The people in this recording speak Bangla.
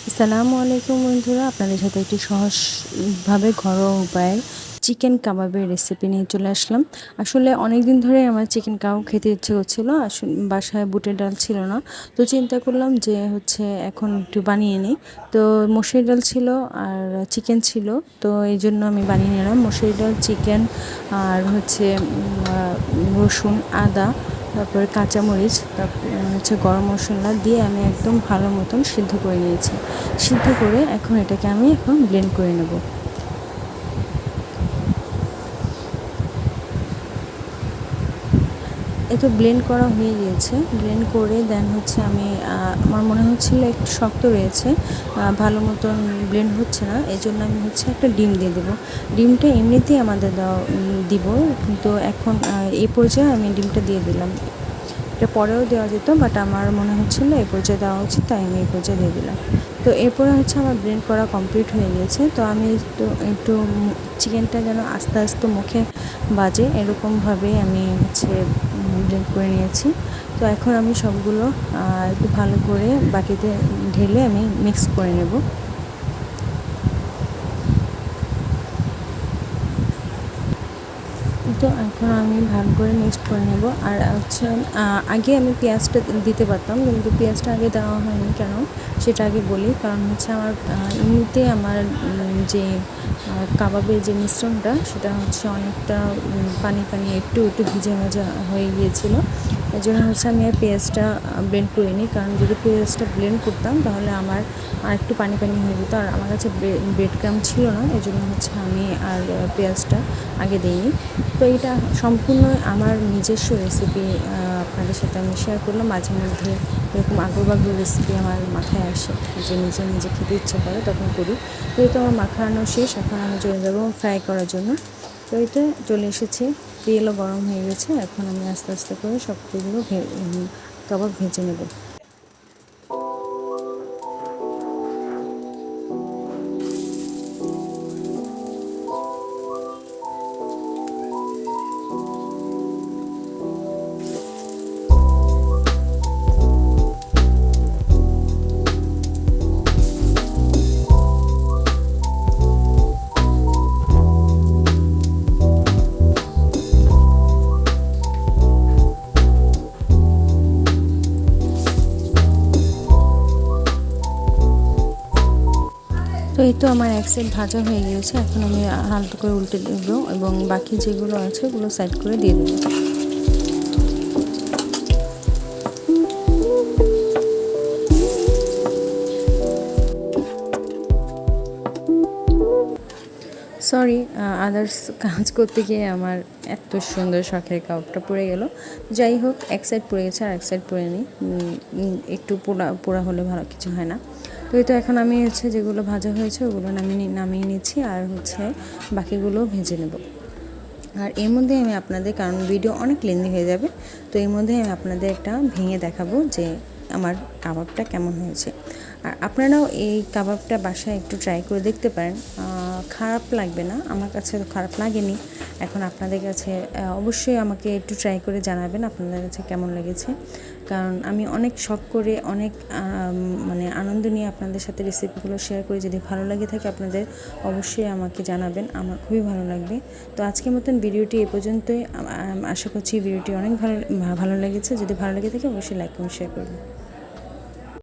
আসসালামু আলাইকুম বন্ধুরা, আপনাদের সাথে একটি সহজভাবে ঘরোয়া উপায়ে চিকেন কাবাবের রেসিপি নিয়ে চলে আসলাম। আসলে অনেক দিন ধরে আমার চিকেন কাবাব খেতে ইচ্ছে করছিল। বাসায় বুটের ডাল ছিল না, তো চিন্তা করলাম যে এখন একটু বানিয়ে নিই। তো মসুর ডাল ছিল আর চিকেন ছিল, তো এই জন্য আমি বানিয়ে নিলাম মসুর ডাল, চিকেন আর রসুন, আদা, তারপরে কাঁচামরিচ, তারপর গরম মশলা দিয়ে আমি একদম ভালো মতন সিদ্ধ করে নিয়েছি। সিদ্ধ করে এটাকে আমি ব্লেন্ড করে নেব। তো ব্লেন্ড করা হয়ে গিয়েছে। ব্লেন্ড করে দেন আমি আমার মনে হচ্ছিল একটু শক্ত রয়েছে, ভালো মতন ব্লেন্ড হচ্ছে না, এই জন্য আমি একটা ডিম দিয়ে দেবো। ডিমটা এমনিতেই আমাদের দিব, কিন্তু এখন এই পর্যায়ে আমি ডিমটা দিয়ে দিলাম। এটা পরেও দেওয়া যেত, বাট আমার মনে হচ্ছিলো এই পর্যায়ে দেওয়া উচিত, তাই আমি এই পর্যায়ে দিয়ে দিলাম। তো এরপরে আমার ব্লেন্ড করা কমপ্লিট হয়ে গিয়েছে। তো আমি একটু চিকেনটা যেন আস্তে আস্তে মুখে বাজে এরকমভাবে আমি ব্লেন্ড করে নিয়েছি। তো এখন আমি সবগুলো একটু ভালো করে বাটিতে ঢেলে আমি মিক্স করে নেব। তো এখন আমি ভালো করে মিক্সড করে নেব। আর আগে আমি পেঁয়াজটা দিতে পারতাম, কিন্তু পেঁয়াজটা আগে দেওয়া হয়নি কেন সেটা আগে বলি। কারণ আমার এমনিতে আমার যে কাবাবের যে মিশ্রণটা সেটা অনেকটা পানি পানি একটু একটু ভিজে ভাজা হয়ে গিয়েছিলো। এই জন্য আমি আর পেঁয়াজটা ব্লেন্ড করিনি, কারণ যদি পেঁয়াজটা ব্লেন্ড করতাম তাহলে আমার আর একটু পানি পানি হয়ে যেত, আর আমার কাছে ব্রেড ক্রাম্ব ছিল না, এই জন্য আমি আর পেঁয়াজটা আগে দিইনি। তো এটা সম্পূর্ণ আমার নিজস্ব রেসিপি, আপনাদের সাথে আমি শেয়ার করলাম। মাঝে মধ্যে এরকম আগরবাগর রেসিপি আমার মাথায় আসে, যে নিজে নিজে খেতে ইচ্ছে করে তখন করি। তো এই তো আমার মাখানো শেষ, এখন আমি চলে যাবো ফ্রাই করার জন্য। তো এটা চলে এসেছে, তেলও গরম হয়ে গেছে। এখন আমি আস্তে আস্তে করে সবগুলো কাবাব ভেজে নেব। তো এই তো আমার এক সাইড ভাজা হয়ে গিয়েছে। এখন আমি হালকা করে উল্টে দেবো এবং বাকি যেগুলো আছে ওগুলো সাইড করে দিয়ে দেবো। সরি, আদার্স কাজ করতে গিয়ে আমার এত সুন্দর শখের কাবাবটা পড়ে গেল। যাই হোক, এক সাইড পড়ে গেছে আর এক সাইড পড়ে নিই, একটু পোড়া পোড়া হলে ভালো কিছু হয় না। তো এই তো এখন আমি যেগুলো ভাজা হয়েছে ওগুলো নামিয়ে নিচ্ছি, আর বাকিগুলো ভেজে নেব। আর এর মধ্যে আমি আপনাদের, কারণ ভিডিও অনেক লেন্দি হয়ে যাবে, তো এর মধ্যে আমি আপনাদের একটা ভেঙে দেখাবো যে আমার কাবাবটা কেমন হয়েছে। আর আপনারাও এই কাবাবটা বাসায় একটু ট্রাই করে দেখতে পারেন, খারাপ লাগবে না, আমার কাছে তো খারাপ লাগেনি। এখন আপনাদের কাছে অবশ্যই আমাকে একটু ট্রাই করে জানাবেন আপনাদের কাছে কেমন লেগেছে, কারণ আমি অনেক শখ করে অনেক আনন্দ নিয়ে আপনাদের সাথে রেসিপিগুলো শেয়ার করি। যদি ভালো লাগে থাকে আপনাদের, অবশ্যই আমাকে জানাবেন, আমার খুবই ভালো লাগবে। তো আজকের মতন ভিডিওটি এ পর্যন্তই। আশা করছি ভিডিওটি অনেক ভালো লেগেছে। যদি ভালো লেগে থাকে অবশ্যই লাইক এবং শেয়ার করবেন।